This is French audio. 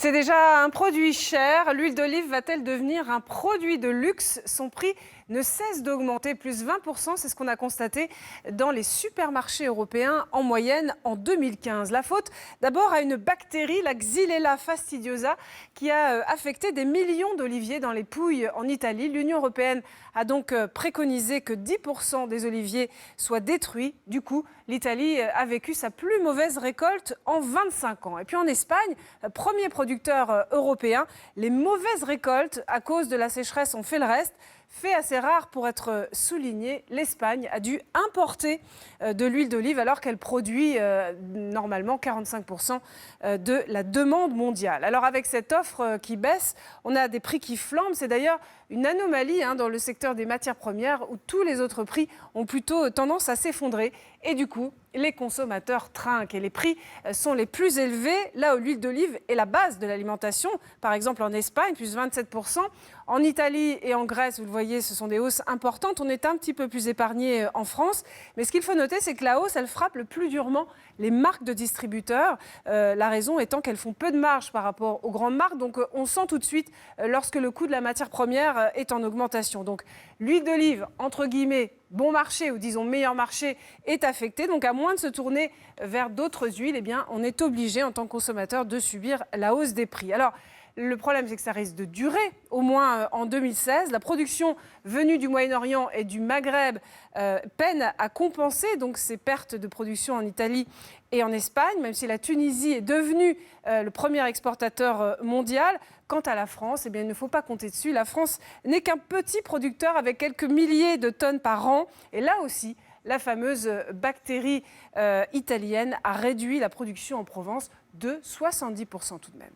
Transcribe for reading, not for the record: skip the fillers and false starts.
C'est déjà un produit cher. L'huile d'olive va-t-elle devenir un produit de luxe? Son prix ne cesse d'augmenter, plus 20%, c'est ce qu'on a constaté dans les supermarchés européens en moyenne en 2015. La faute d'abord à une bactérie, la Xylella fastidiosa, qui a affecté des millions d'oliviers dans les Pouilles en Italie. L'Union européenne a donc préconisé que 10% des oliviers soient détruits. Du coup, l'Italie a vécu sa plus mauvaise récolte en 25 ans. Et puis en Espagne, premier producteur européen, les mauvaises récoltes à cause de la sécheresse ont fait le reste. Fait assez rare pour être souligné, l'Espagne a dû importer de l'huile d'olive alors qu'elle produit normalement 45% de la demande mondiale. Alors avec cette offre qui baisse, on a des prix qui flambent. C'est d'ailleurs une anomalie dans le secteur des matières premières où tous les autres prix ont plutôt tendance à s'effondrer. Et du coup, les consommateurs trinquent et les prix sont les plus élevés là où l'huile d'olive est la base de l'alimentation. Par exemple en Espagne, plus 27%. En Italie et en Grèce, vous le voyez, ce sont des hausses importantes. On est un petit peu plus épargné en France. Mais ce qu'il faut noter, c'est que la hausse, elle frappe le plus durement les marques de distributeurs. La raison étant qu'elles font peu de marge par rapport aux grandes marques. Donc on sent tout de suite lorsque le coût de la matière première est en augmentation. Donc l'huile d'olive, entre guillemets, bon marché ou disons meilleur marché est affecté. Donc à moins de se tourner vers d'autres huiles, eh bien, on est obligé en tant que consommateur de subir la hausse des prix. Alors, le problème, c'est que ça risque de durer, au moins en 2016. La production venue du Moyen-Orient et du Maghreb peine à compenser donc, ces pertes de production en Italie et en Espagne, même si la Tunisie est devenue le premier exportateur mondial. Quant à la France, eh bien, il ne faut pas compter dessus. La France n'est qu'un petit producteur avec quelques milliers de tonnes par an. Et là aussi, la fameuse bactérie italienne a réduit la production en Provence de 70% tout de même.